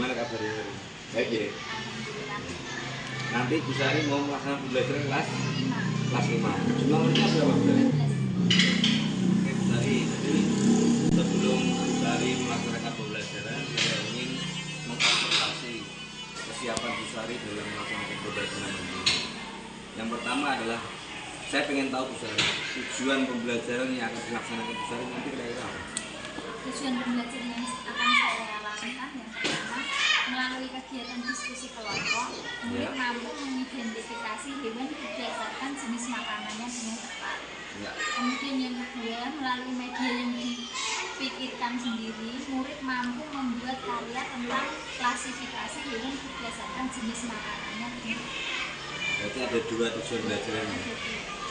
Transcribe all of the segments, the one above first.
Gimana kabarnya? Baik ya. Nanti Bu Sari mau melaksanakan pembelajaran kelas 5. Jumlah muridnya berapa Bu Sari? Oke Bu Sari, jadi sebelum Bu Sari melaksanakan pembelajaran, saya ingin mengobservasi kesiapan Bu Sari dalam melaksanakan pembelajaran nanti. Yang pertama adalah saya ingin tahu Bu Sari, tujuan pembelajaran yang akan dilaksanakan Bu Sari nanti kira-kira apa? Tujuan pembelajaran yang akan saya lakukan yang pertama, melalui kegiatan diskusi kelompok, murid mampu mengidentifikasi hewan berdasarkan jenis makanannya dengan tepat. Kemudian yang kedua, melalui media yang dipikirkan sendiri, murid mampu membuat karya tentang klasifikasi hewan berdasarkan jenis makanannya dengan tepat. Berarti ada 2 tujuan pembelajaran.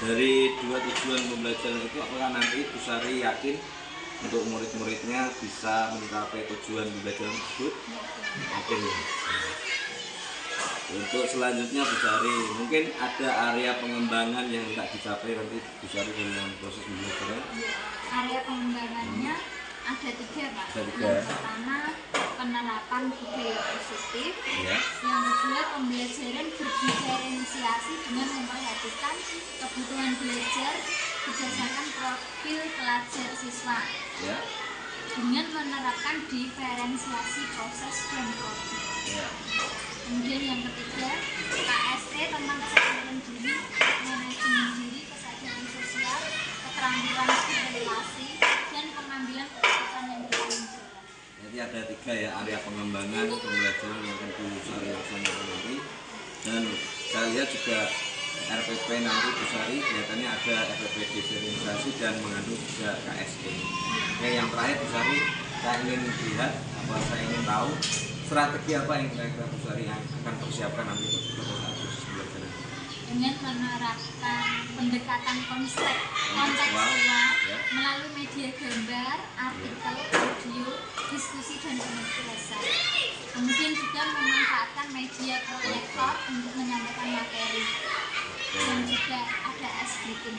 Dari 2 tujuan pembelajaran itu, apakah nanti Bu Sari yakin untuk murid-muridnya bisa mencapai tujuan pembelajaran tersebut? Yakin ya. Untuk selanjutnya Bu Sari, mungkin ada area pengembangan yang tak dicapai nanti Bu Sari dalam proses pembelajaran? Area pengembangannya ada 3 Pak. Yang pertama, penerapan budaya positif. Yang kedua, pembelajaran berdiferensiasi dengan memperhatikan kebutuhan belajar berdasarkan profil pelajar siswa. Dengan menerapkan diferensiasi proses dan profil. Kemudian yang ketiga, KST tentang kesadaran diri, manajemen diri, kesadaran sosial, keterampilan relasi, dan pengambilan keputusan yang bertanggung jawab. Jadi ada 3 ya area pengembangan pembelajaran yang akan Bu Sari laksanakan nanti. Dan saya lihat juga RPP nanti Bu Sari kelihatannya ada RPP diferensiasi dan mengandung juga KSE. Oke, yang terakhir Bu Sari, saya ingin lihat saya ingin tahu strategi apa yang kira-kira Bu Sari akan persiapkan nanti pada saat proses pembelajaran. Dengan menerapkan pendekatan kontekstual melalui media gambar, artikel, audio, diskusi dan penulisan. Kemudian juga memanfaatkan media proyektor untuk menyampaikan materi. Dan juga ada ice breaking.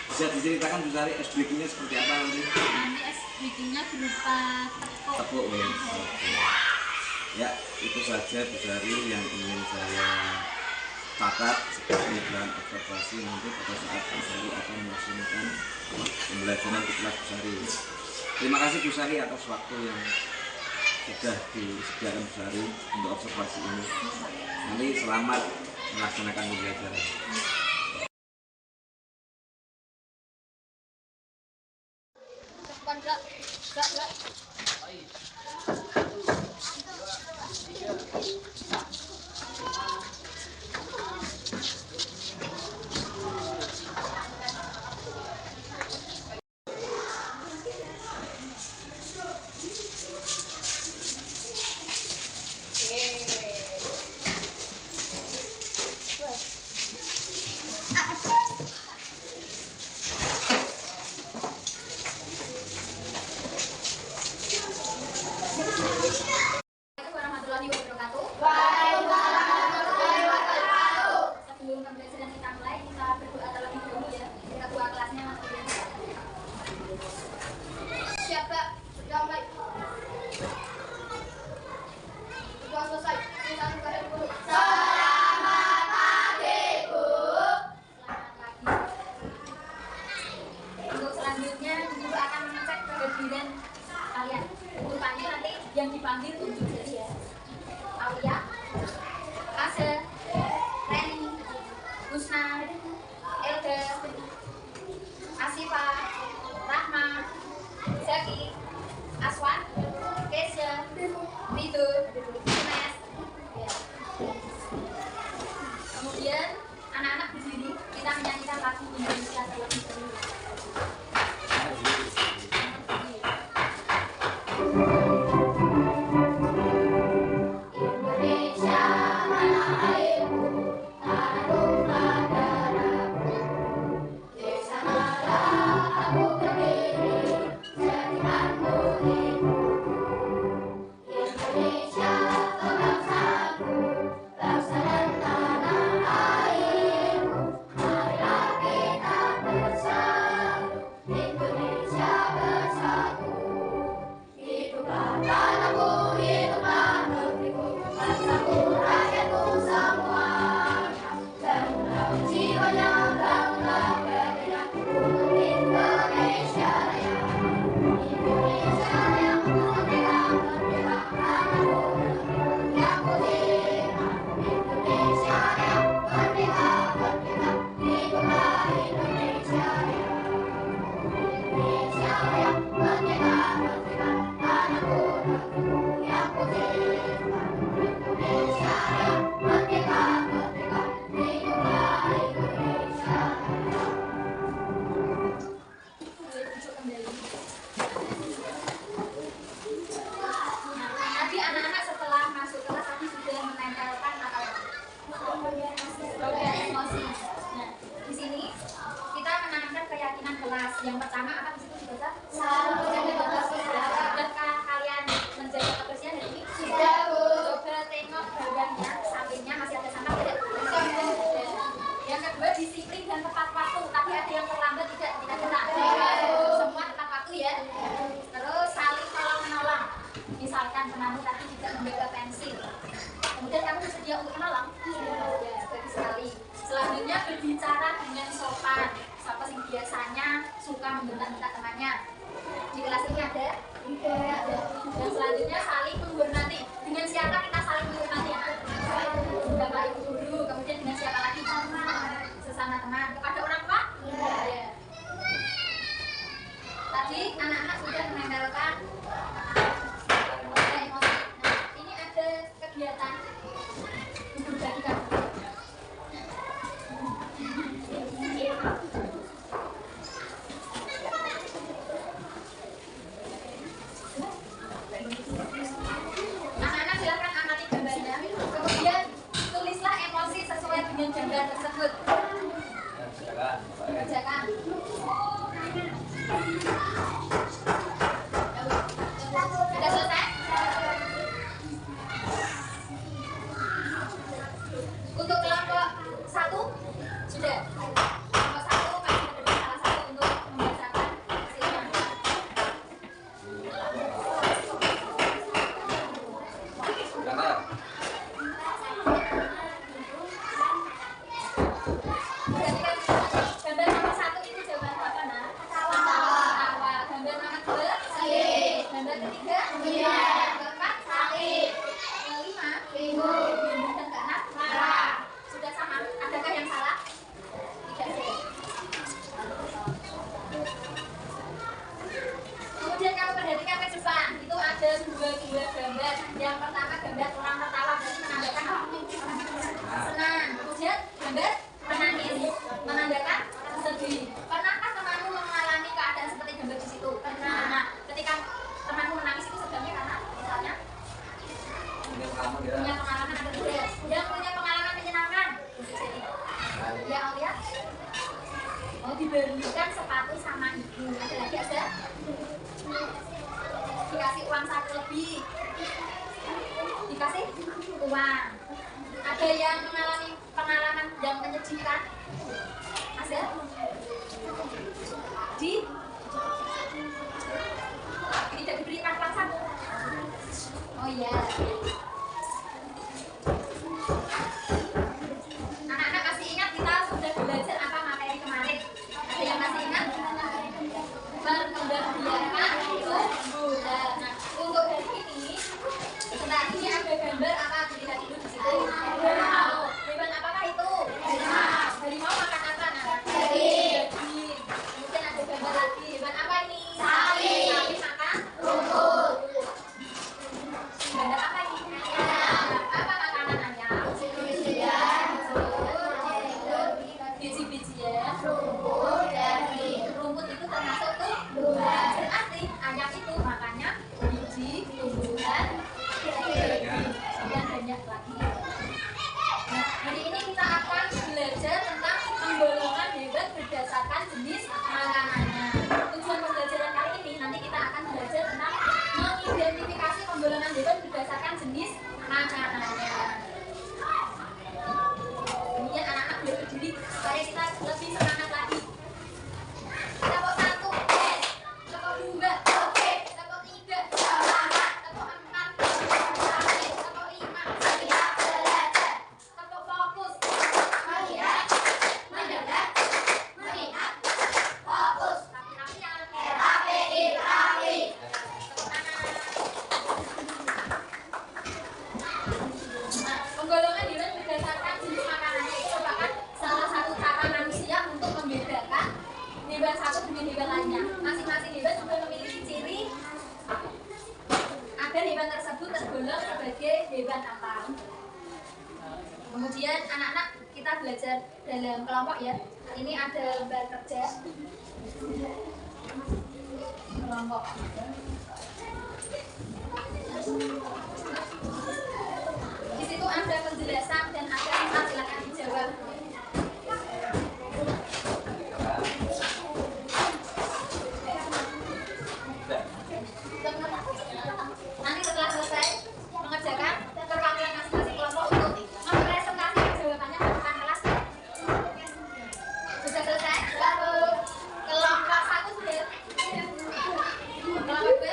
Bisa diceritakan Bu Sari ice breaking-nya seperti apa nanti? Nanti ice breaking-nya berupa tepuk. Ya, itu saja Bu Sari yang ingin saya catat sebagai bahan observasi nanti pada saat Bu Sari akan melaksanakan pembelajaran di kelas Bu Sari. Terima kasih Bu Sari atas waktu yang sudah disediakan Bu Sari untuk observasi ini. Nanti selamat melaksanakan pembelajaran. Yang dipanggil 7 jadi ya. Aulia, Ase, Reni, Husna, Elga, Asifa, Rahma, Zaki, Aswan, Kesha, Rido, Ines. Kemudian anak-anak berdiri, kita menyanyikan lagu Indonesia terlebih dahulu. Tanahku hidup temanmu tadi juga membawa pensil. Kemudian kamu bersedia untuk menolong? Ya, bagus sekali. Selanjutnya berbicara dengan sopan. Siapa sih biasanya suka membentak-bentak temannya? Di kelas ini ada? Tidak ada. Dan selanjutnya saling menghormati. Dengan siapa kita saling menghormati? Bapak ibu guru. Kemudian dengan siapa lagi? Sesama teman. Kepada orang tua? Ya. Tadi anak-anak sudah menempelkan emosi. Nah, ini ada kegiatan berbagi kamu. Anak-anak silakan amati gambarnya. Kemudian tulislah emosi sesuai dengan gambar tersebut. Kerjakan. Sudah selesai? Untuk kelompok 1 sudah. Kelompok 1 kami berdiri salah satu untuk membacakan hasilnya. Gambar nomor 1 itu jawaban apa, Nak? Tawa. Gambar nomor 2 salib. Gambar ketiga keempat salib. Kelima bingung dan keenam marah. Sudah sama? Adakah yang salah? Tidak ada. Kemudian kamu perhatikan ke depan. Itu ada dua gambar. Yang pertama gambar orang tertawa, berarti menandakan senang. Kemudian gambar menangis, menandakan sedih. Pernahkah temanmu mengalami keadaan seperti gambar di situ? Pernah. Ketika temanmu menangis itu sebabnya karena misalnya punya pengalaman ada tidak? Yang punya pengalaman menyenangkan? Ya, Aulia? Oh, diberikan sepatu sama ibu. Ada lagi ada? Dikasih uang saku lebih. Dikasih uang. Ada yang mengalami pengalaman yang menyedihkan? Ada? Tidak diberikan uang saku. Oh iya. Anak-anak masih ingat kita sudah belajar apa materi kemarin? Ada yang masih ingat? Berkembang itu bulan. Nah, untuk hari ini, setelah ini ada gambar apa kita tidur di situ? Harimau. Hewan apakah itu? Harimau makan apa, Nak? Daging. Kemudian ada gambar lagi. Hewan apa ini? Sapi. Sapi makan rumput. Gambar apa ini? Apa makanan ayam? Biji-bijian, rumput, daging. Rumput itu termasuk tumbuhan. Berarti ayam itu makannya biji, tumbuhan, dan banyak lagi. Nah, hari ini kita akan belajar tentang penggolongan hewan berdasarkan jenis makanannya. Tujuan pembelajaran kali ini nanti kita akan belajar tentang mengidentifikasi penggolongan hewan berdasarkan jenis makanannya. Ini ya anak-anak boleh berdiri supaya kita lebih semangat lagi. Kelompok 1, kelompok 2, kelompok 3, kelompok 4, kelompok 5, kelompok fokus, melihat, mendengar, melihat, fokus, rapi-rapi yang rapi. Nah, penggolongan hewan berdasarkan jenis makanannya itu merupakan salah satu cara manusia untuk membedakan hewan satu dengan hewan lainnya. Masing-masing hewan juga memiliki ciri agar hewan tersebut tergolong sebagai hewan apa. Kemudian anak-anak kita belajar dalam kelompok ya. Ini ada lembar kerja kelompok. Di situ ada penjelasan dan ada empat, silakan dijawab. Nanti setelah selesai mengerjakan keterampilan masing-masing kelompok untuk mempresentasikan jawabannya ke depan kelas. Sudah selesai? Kelompok 1 sudah. Kelompok 2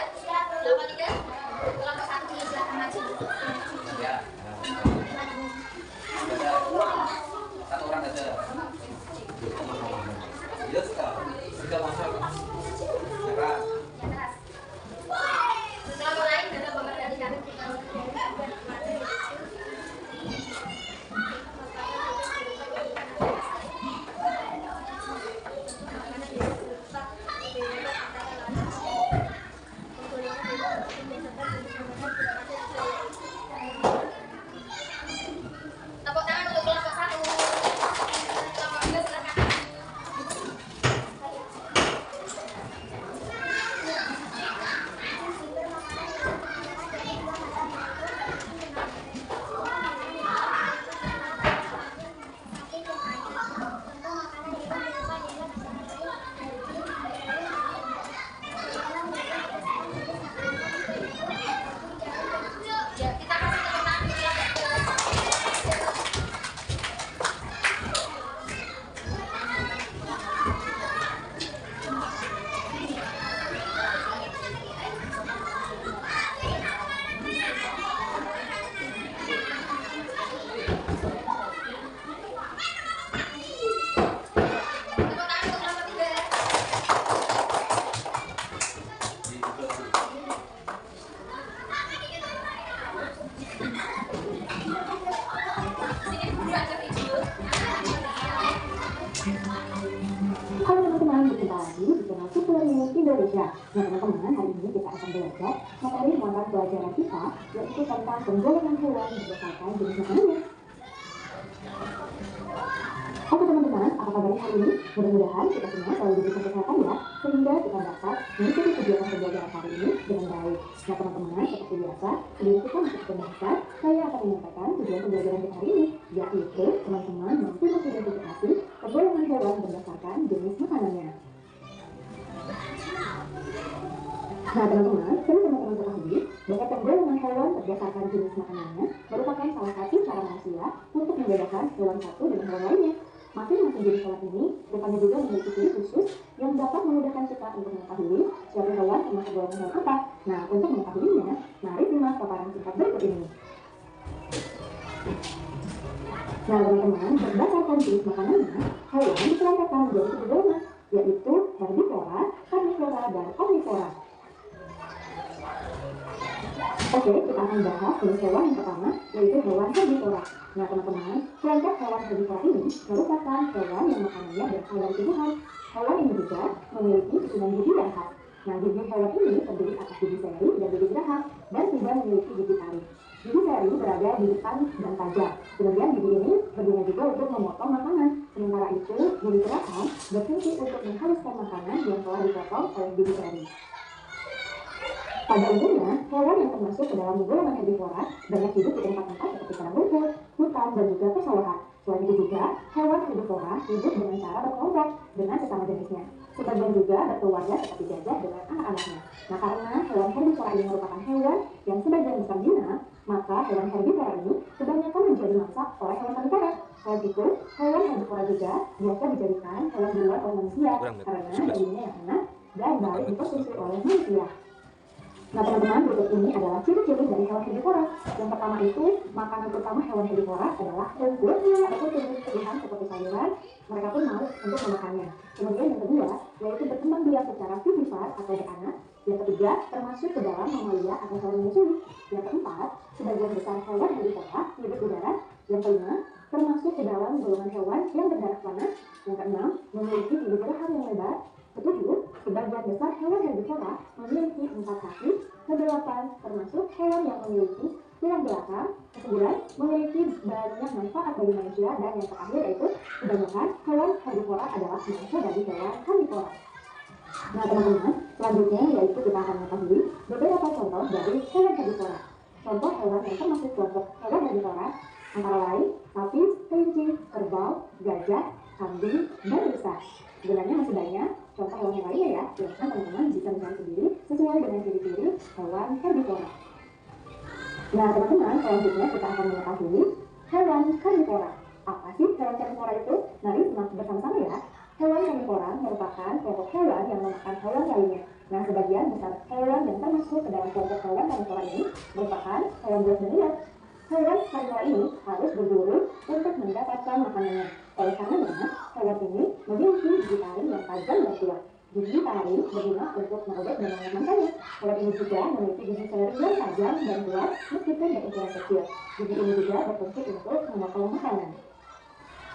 manusia. Nah teman-teman, hari ini kita akan belajar materi muatan pelajaran kita, yaitu tentang penggolongan hewan berdasarkan jenis makanannya. Oke teman-teman, apa kabar hari ini? Mudah-mudahan kita semua selalu diberikan kesehatan ya, sehingga kita dapat mengikuti kegiatan pembelajaran hari ini dengan baik. Nah teman-teman, seperti biasa, sebelum kita masuk ke pembahasan, saya akan menyampaikan tujuan pembelajaran kita hari ini, yaitu teman-teman mampu mengidentifikasi penggolongan hewan berdasarkan jenis makanannya. Nah teman-teman, perlu teman-teman ketahui bahwa penggolongan hewan berdasarkan jenis makanannya merupakan salah satu cara manusia untuk membedakan hewan satu dengan hewan lainnya. Masing-masing jenis hewan ini rupanya juga memiliki ciri khusus yang dapat memudahkan kita untuk mengetahui suatu hewan termasuk golongan hewan apa. Nah, untuk mengetahuinya, mari simak paparan singkat berikut ini. Nah, teman-teman, berdasarkan jenis makanannya, hewan dikelompokkan menjadi 3 golongan, yaitu herbivora, karnivora, dan omnivora. Oke, kita akan bahas jenis hewan yang pertama, yaitu hewan herbivora. Nah teman-teman, kelompok hewan herbivora ini merupakan hewan yang makanannya berasal dari tumbuhan. Hewan ini juga memiliki susunan gigi yang khas. Nah, gigi hewan ini terdiri atas gigi seri dan gigi geraham, dan tidak memiliki gigi taring. Gigi seri berada di depan dan tajam. Kemudian gigi ini berguna juga untuk memotong makanan. Sementara itu, gigi geraham berfungsi untuk menghaluskan makanan yang telah dipotong oleh gigi seri. Pada umumnya, hewan yang termasuk ke dalam golongan herbivora banyak hidup di tempat-tempat seperti padang rumput, hutan, dan juga pesawahan. Selain itu juga, hewan herbivora hidup dengan cara berkelompok dengan sesama jenisnya. Sebagian juga berkeluarga seperti gajah dengan anak-anaknya. Nah, karena hewan herbivora ini merupakan hewan yang sebagian besar jinak, maka hewan herbivora ini kebanyakan menjadi mangsa oleh hewan karnivora. Selain itu, hewan herbivora juga biasa dijadikan hewan di luar oleh manusia karena dagingnya yang enak dan baik dikonsumsi oleh manusia. Nah teman-teman, berikut ini adalah ciri-ciri dari hewan herbivora. Yang pertama itu, makanan utama hewan herbivora adalah rumput atau tumbuh-tumbuhan seperti sayuran. Mereka pun mau untuk memakannya. Kemudian yang kedua, yaitu berkembang biak secara vivipar atau beranak. Yang ketiga, termasuk ke dalam mamalia atau hewan menyusui. Yang keempat, sebagian besar hewan herbivora hidup di darat. Yang kelima, termasuk ke dalam golongan hewan yang berdarah panas. Yang keenam, memiliki gigi geraham yang lebar. Ketujuh, sebagian besar hewan herbivora memiliki 4 kaki. Kedelapan, termasuk hewan yang memiliki tulang belakang. Kesembilan, memiliki banyak manfaat bagi manusia. Dan yang terakhir yaitu, kebanyakan hewan herbivora adalah bangsa dari hewan karnivora. Nah teman-teman, selanjutnya yaitu kita akan mengetahui beberapa contoh dari hewan herbivora. Contoh hewan yang termasuk kelompok hewan herbivora antara lain sapi, kelinci, kerbau, gajah, kambing, dan rusa. Sebenarnya masih banyak contoh hewan yang lainnya ya, silahkan teman-teman bisa mencari sendiri sesuai dengan ciri-ciri hewan herbivora. Nah teman-teman, selanjutnya kita akan mengetahui hewan karnivora. Apa sih hewan karnivora itu? Mari simak bersama-sama ya. Hewan karnivora merupakan kelompok hewan yang memakan hewan lainnya. Nah sebagian besar hewan yang termasuk ke dalam kelompok hewan karnivora ini merupakan hewan buas dan liar. Hewan karnivora ini harus berburu untuk mendapatkan makanannya. Oleh karenanya, hewan ini memiliki gigi taring yang tajam dan kuat. Gigi taring berguna untuk merobek dan memakannya. Hewan ini juga memiliki gigi seri yang tajam dan kuat meskipun berukuran kecil. Gigi ini juga berfungsi untuk memotong makanan.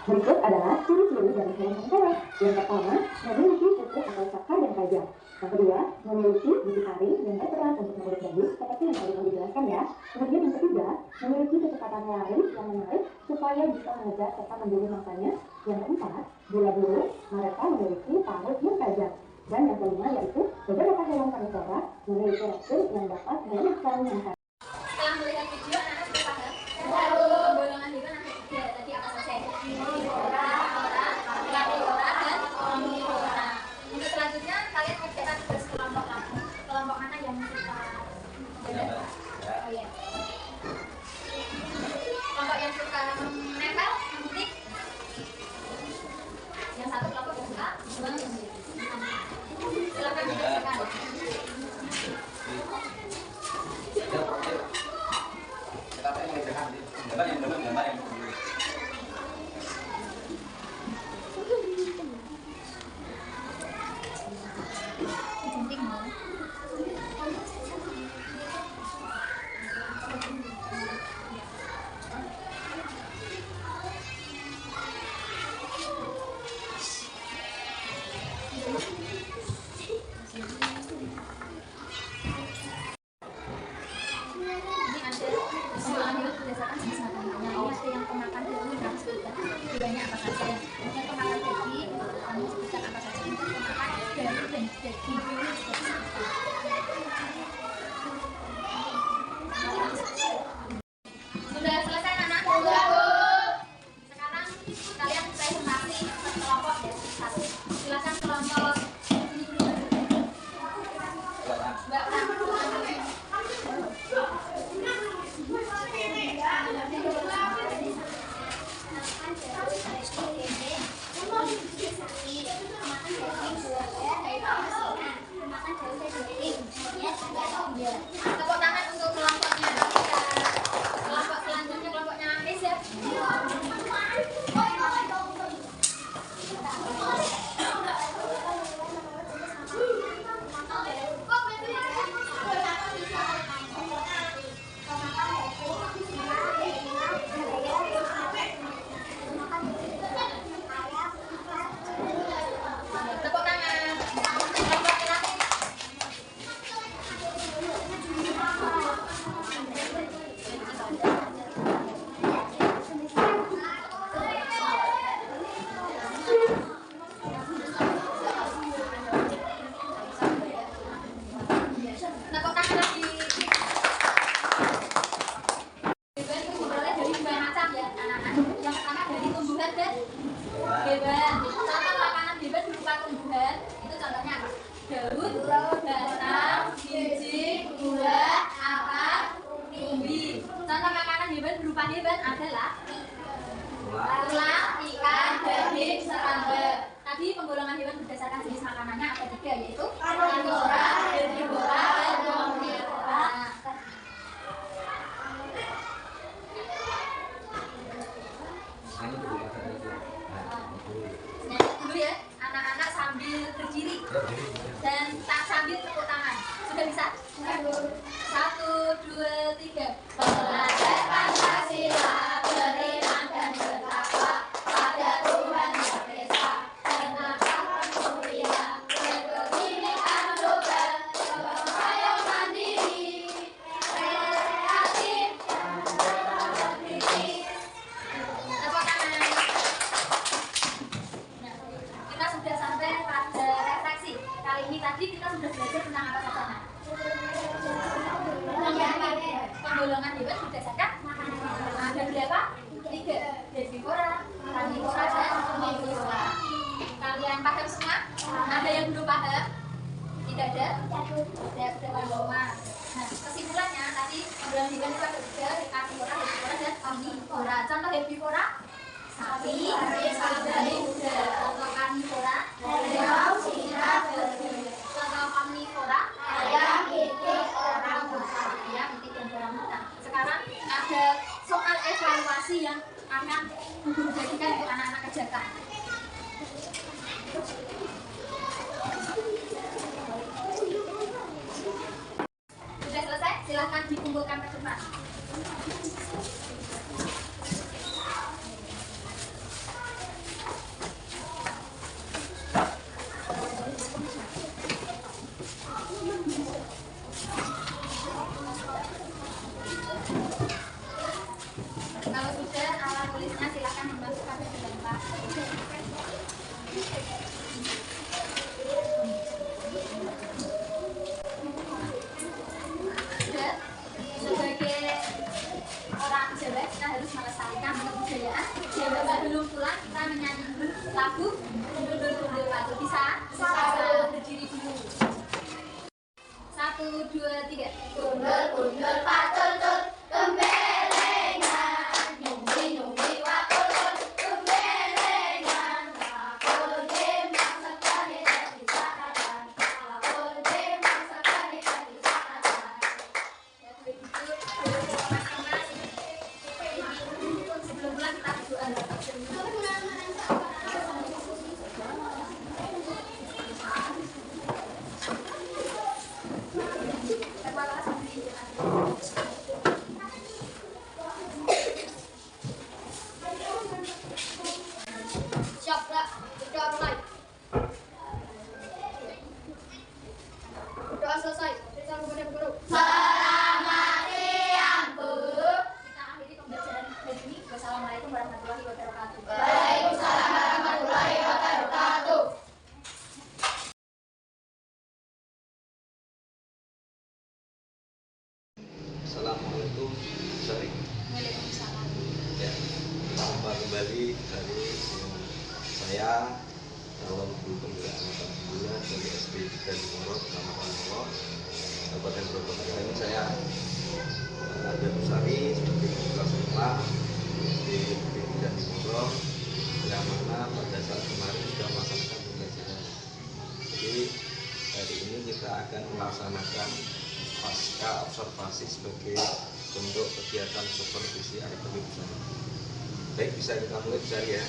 Berikut adalah ciri-ciri dari hewan karnivora. Yang pertama, memiliki kuku atau cakar yang tajam. Yang kedua, memiliki gigi taring yang berperan untuk merobek daging seperti yang tadi dijelaskan ya. Kemudian yang ketiga, memiliki kecepatan lari yang menarik supaya bisa mengejar serta memburu mangsanya. Yang keempat, bila buru, mereka memiliki paruh yang tajam. Dan yang kelima yaitu beberapa hewan karnivora memiliki reaksi yang dapat menyelamatkan mangsanya. Setelah melihat video, anak-anak sudah paham penggolongan hewan ada 3 tadi apa saja? Herbivora, karnivora, dan omnivora. Untuk selanjutnya kalian kita tugas kelompok lagi. Kelompok mana yang kita belajar? Oh iya. Kelompok yang suka menempel, memetik. Yang satu kelompok yang suka menggigit. Silakan dijelaskan. 3. Belajar Pancasila, beriman dan bertakwa pada Tuhan Yang Esa, bernafas mulia, berkebinekaan global, gotong royong mandiri, kreatif dan berkritis. Tepuk tangan. Nah, kita sudah sampai pada refleksi. Kali ini tadi kita sudah belajar tentang apa saja. Penggolongan hewan berdasarkan ada berapa? 3. Herbivora, karnivora, dan omnivora. Kalian paham semua? Ada yang belum paham? Tidak ada? Sudah paham semua. Nah, kesimpulannya tadi penggolongan hewan itu ada 3, karnivora, herbivora, dan omnivora. Contoh herbivora, sapi, keledai, kuda. Contoh karnivora, harimau, singa, berbulu. Contoh omnivora, ayam, itik, orangutan. Ayam, itik, dan orangutan. Sekarang ada soal evaluasi yang akan guru bagikan untuk anak-anak kerjakan. Sudah selesai? Silahkan dikumpulkan ke depan. Kalau sudah, alat tulisnya silakan dimasukkan ke dalam kelas. Sudah, sebagai orang Jawa kita harus melestarikan kebudayaan. Jawa sebelum pulang kita menyanyi dulu lagu Gundul-Gundul Patu. Bisa? Berdiri dulu. 1, 2, 3. Gundul-Gundul Patu tut, gembelengan, nyumbi-nyumbi wakul, gembelengan, wakul jemang sekali jadi sakadan, wakul jemang sekali jadi sakadan. Ya, begitu. Masing-masing. Sebelum pulang kita berdoa. Siap, Kak. Berdoa mulai. Berdoa selesai. Kita kepada guru. Selamat siang, Bu. Kita akhiri pembelajaran hari ini. Wassalamualaikum warahmatullahi wabarakatuh. Waalaikumsalam warahmatullahi wabarakatuh. Assalamualaikum, sorry. Waalaikumsalam. Ya, jumpa kembali dari saya calon guru pembinaan alhamdulillah dari SD 3 di Moro, Kecamatan Moro, Kabupaten Bogor. Kali ini saya ada Busari sebagai kelas 5 SD 3 di Moro, yang mana pada saat kemarin sudah melaksanakan pembelajaran. Jadi hari ini kita akan melaksanakan pasca observasi sebagai bentuk kegiatan supervisi akademik Busari. Baik, bisa kita mulai Busari ya.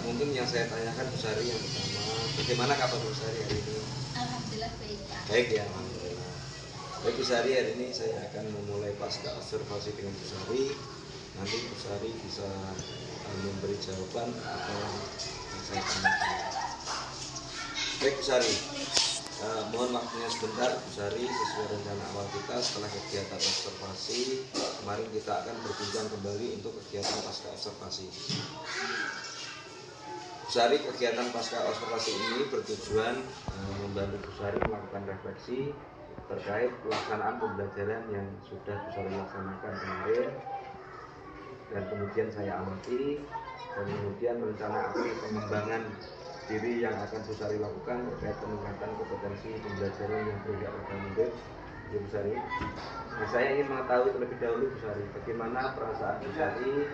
Mungkin yang saya tanyakan Busari yang pertama, bagaimana kabar Busari hari ini? Alhamdulillah baik, Pak. Baik ya, alhamdulillah. Baik Busari, hari ini saya akan memulai pasca observasi dengan Busari. Nanti Busari bisa memberi jawaban apa yang saya tanyakan. Baik Busari, mohon waktunya sebentar Busari, sesuai rencana awal kita setelah kegiatan observasi kemarin kita akan berbincang kembali untuk kegiatan pasca observasi. Busari, kegiatan pasca observasi ini bertujuan membantu Busari melakukan refleksi terkait pelaksanaan pembelajaran yang sudah Busari laksanakan kemarin dan kemudian saya amati dan kemudian merencanakan pengembangan diri yang akan Busari lakukan terkait peningkatan kompetensi pembelajaran yang tidak murid di Busari. Nah, saya ingin mengetahui terlebih dahulu Busari, bagaimana perasaan Busari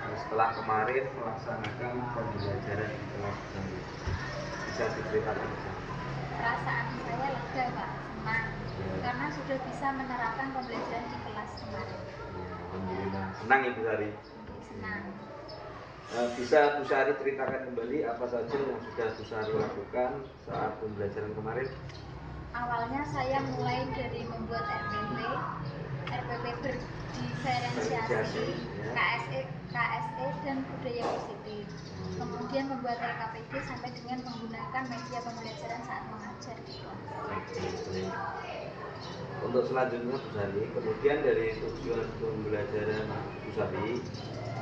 setelah kemarin melaksanakan pembelajaran di kelas Busari. Bisa diceritakan Busari? Perasaan saya lega, Pak, senang karena sudah bisa menerapkan pembelajaran di kelas kemarin. Ya, alhamdulillah. Senang ya Busari? Senang. Bisa Busari ceritakan kembali apa saja yang sudah Busari lakukan saat pembelajaran kemarin? awalnya saya mulai dari membuat RPP berdiferensiasi, KSE dan budaya positif. Kemudian membuat LKPD sampai dengan menggunakan media pembelajaran saat mengajar di kelas. Untuk selanjutnya Bu Sari, kemudian dari tujuan pembelajaran Bu Sari,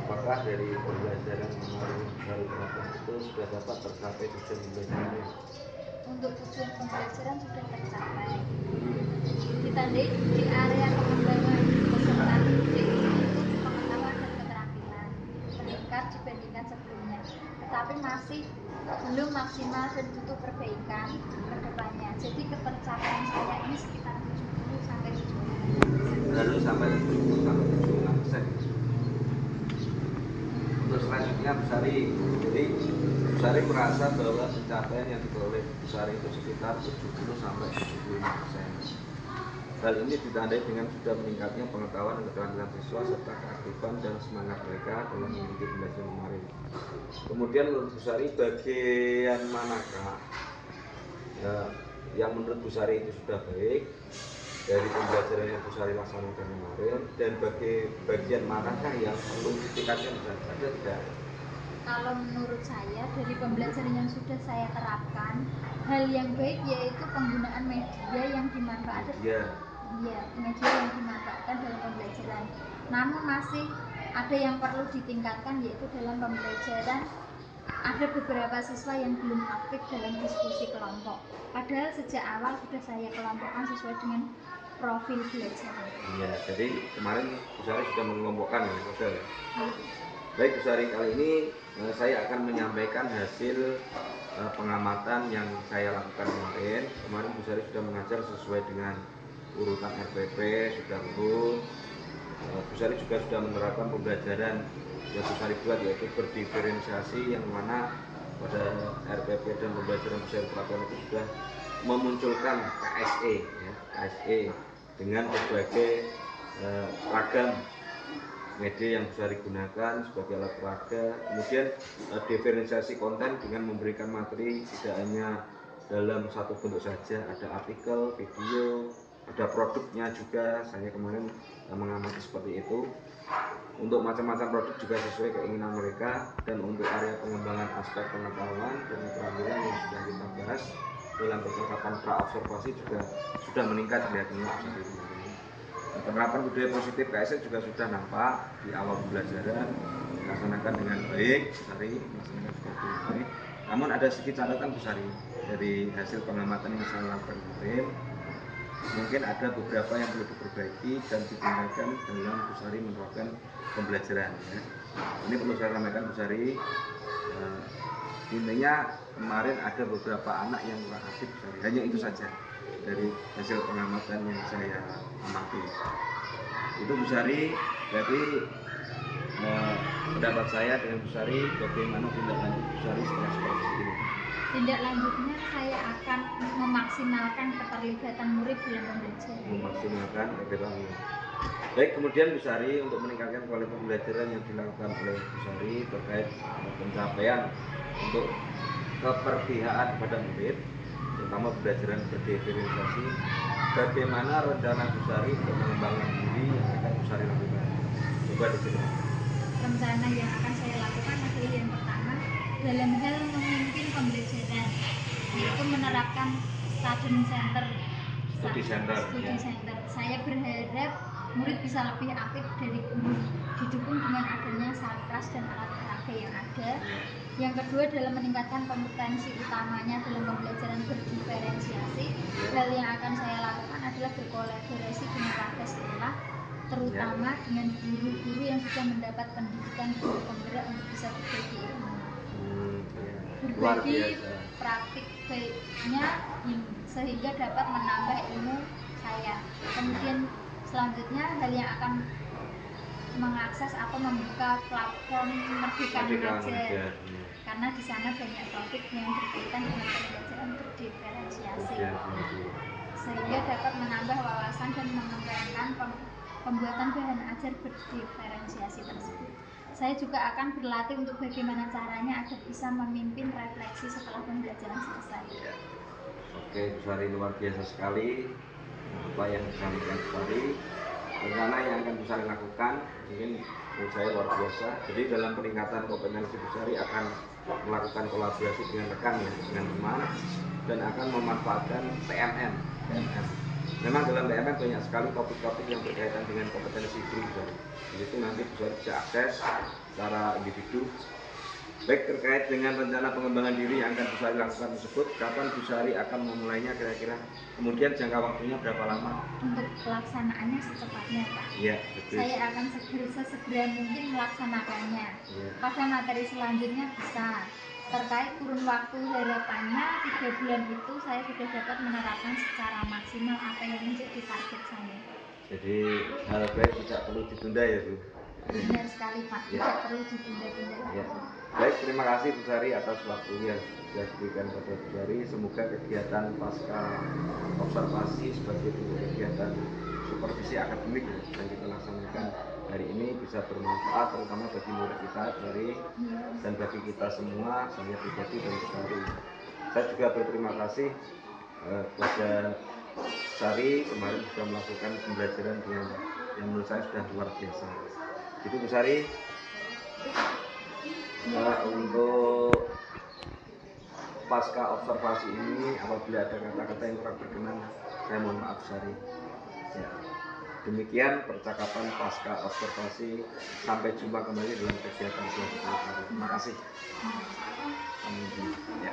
apakah dari pembelajaran kemarin Bu Sari terapkan itu sudah dapat tercapai tujuan pembelajaran? Untuk tujuan pembelajaran sudah tercapai. Ditandai di area pengembangan peserta didik untuk pengetahuan dan keterampilan meningkat dibandingkan sebelumnya, tetapi masih belum maksimal dan butuh perbaikan ke depannya. Jadi ketercapaian saya ini sekitar 70 sampai 75%. Baru sampai 70 sampai 75%. Untuk selanjutnya Bu Sari, jadi Bu Sari merasa bahwa pencapaian yang diperoleh Bu Sari itu sekitar 70 sampai 75%. Hal ini ditandai dengan sudah meningkatnya pengetahuan dan keterampilan siswa serta keaktifan dan semangat mereka dalam mengikuti pembelajaran kemarin. Kemudian menurut Bu Sari, bagian manakah yang menurut Bu Sari itu sudah baik dari pembelajaran yang Bu Sari laksanakan kemarin, dan bagian manakah yang perlu ditingkatkan? Ada tidak? Kalau menurut saya dari pembelajaran yang sudah saya terapkan, hal yang baik yaitu penggunaan media yang dimanfaatkan. Media yang dimanfaatkan dalam pembelajaran. Namun masih ada yang perlu ditingkatkan, yaitu dalam pembelajaran ada beberapa siswa yang belum aktif dalam diskusi kelompok. Padahal sejak awal sudah saya kelompokkan sesuai dengan profil belajar. Iya, jadi kemarin Bu Sari sudah mengelompokkan ya, saudara. Baik Bu Sari, kali ini saya akan menyampaikan hasil pengamatan yang saya lakukan kemarin. Kemarin Bu Sari sudah mengajar sesuai dengan urutan RPP, sudah lulus. Bu Sari juga sudah menerapkan pembelajaran yang Bu Sari buat, yaitu berdiferensiasi, yang mana pada RPP dan pembelajaran Bu Sari terapkan itu sudah memunculkan KSE, ya, KSE dengan berbagai ragam media yang bisa digunakan sebagai alat peraga. Kemudian diferensiasi konten dengan memberikan materi tidak hanya dalam satu bentuk saja, ada artikel, video, ada produknya juga. Saya kemarin mengamati seperti itu. Untuk macam-macam produk juga sesuai keinginan mereka, dan untuk area pengembangan aspek pengetahuan dan keterampilan yang sudah kita bahas dalam percakapan pra-observasi juga sudah meningkat kelihatannya. Penerapan budaya positif KSE juga sudah nampak di awal pembelajaran, dilaksanakan dengan baik. Bu Sari melaksanakan seperti baik. Namun ada sedikit catatan Bu Sari dari hasil pengamatan yang saya lakukan kemarin. Mungkin ada beberapa yang perlu diperbaiki dan ditingkatkan dalam Bu Sari menerapkan pembelajaran. Ya. Ini perlu saya sampaikan Bu Sari. Intinya kemarin ada beberapa anak yang kurang aktif Bu Sari. Hanya itu saja dari hasil pengamatan yang saya amati. Itu Bu Sari. Jadi pendapat saya dengan Bu Sari, bagaimana tindak lanjut Bu Sari setelah seperti ini? Tindak lanjutnya saya akan memaksimalkan keterlibatan murid dalam pembelajaran. Memaksimalkan keterlibatan murid. Baik, kemudian Bu Sari, untuk meningkatkan kualitas pembelajaran yang dilakukan oleh Bu Sari terkait pencapaian untuk keperpihakan kepada murid, terutama pembelajaran berdiferensiasi, bagaimana rencana Bu Sari untuk mengembangkan diri yang akan Bu Sari lakukan? Coba diceritakan. Rencana yang akan saya lakukan adalah yang pertama, dalam hal memimpin pembelajaran, yaitu menerapkan studi center. Saya berharap murid bisa lebih aktif dari guru, didukung dengan adanya satgas dan alat peraga yang ada. Yang kedua, dalam meningkatkan kompetensi utamanya dalam pembelajaran berdiferensiasi. Hal yang akan saya lakukan adalah berkolaborasi dengan warga sekolah, terutama dengan guru-guru yang sudah mendapat pendidikan guru penggerak untuk bisa berbagi ilmu. Berbagi praktik baiknya sehingga dapat menambah ilmu saya. Kemudian selanjutnya, hal yang akan mengakses atau membuka platform Merdeka Mengajar, karena di sana banyak topik yang berkaitan dengan pembelajaran berdiferensiasi, sehingga dapat menambah wawasan dan mengembangkan pembuatan bahan ajar berdiferensiasi tersebut. Saya juga akan berlatih untuk bagaimana caranya agar bisa memimpin refleksi setelah pembelajaran selesai. Oke, Bu Sari luar biasa sekali apa yang disampaikan Bu Sari. Rencana yang akan Bu Sari lakukan mungkin menurut saya luar biasa. Jadi dalam peningkatan kompetensi Bu Sari akan melakukan kolaborasi dengan rekan ya, dengan teman, dan akan memanfaatkan TMM. Memang dalam TMM banyak sekali topik-topik yang berkaitan dengan kompetensi guru Bu Sari. Jadi nanti Bu Sari bisa akses secara individu. Baik, terkait dengan rencana pengembangan diri yang akan Bu Sari lakukan tersebut, kapan Bu Sari akan memulainya kira-kira? Kemudian jangka waktunya berapa lama? Untuk pelaksanaannya secepatnya, Pak. Iya, betul. Saya akan sesegera mungkin melaksanakannya. Iya. Pada materi selanjutnya bisa. Terkait kurun waktu harapannya 3 bulan itu saya sudah dapat menerapkan secara maksimal apa yang menjadi target saya. Jadi hal baik tidak perlu ditunda ya Bu. Benar sekali Pak, Ya. tidak perlu ditunda-tunda lagi. Ya. Baik, terima kasih Bu Sari atas waktunya yang sudah diberikan kepada Bu Sari. Semoga kegiatan pasca observasi sebagai bentuk kegiatan supervisi akademik yang kita laksanakan hari ini bisa bermanfaat terutama bagi murid kita dari dan bagi kita semua, saya pribadi dan Bu Sari. Saya juga berterima kasih kepada Sari kemarin sudah melakukan pembelajaran yang menurut saya sudah luar biasa. Itu Bu Sari. Untuk pasca observasi ini apabila ada kata-kata yang kurang berkenan saya mohon maaf Bu Sari. Ya. Demikian percakapan pasca observasi. Sampai jumpa kembali dalam kegiatan selanjutnya. Terima kasih. Ya.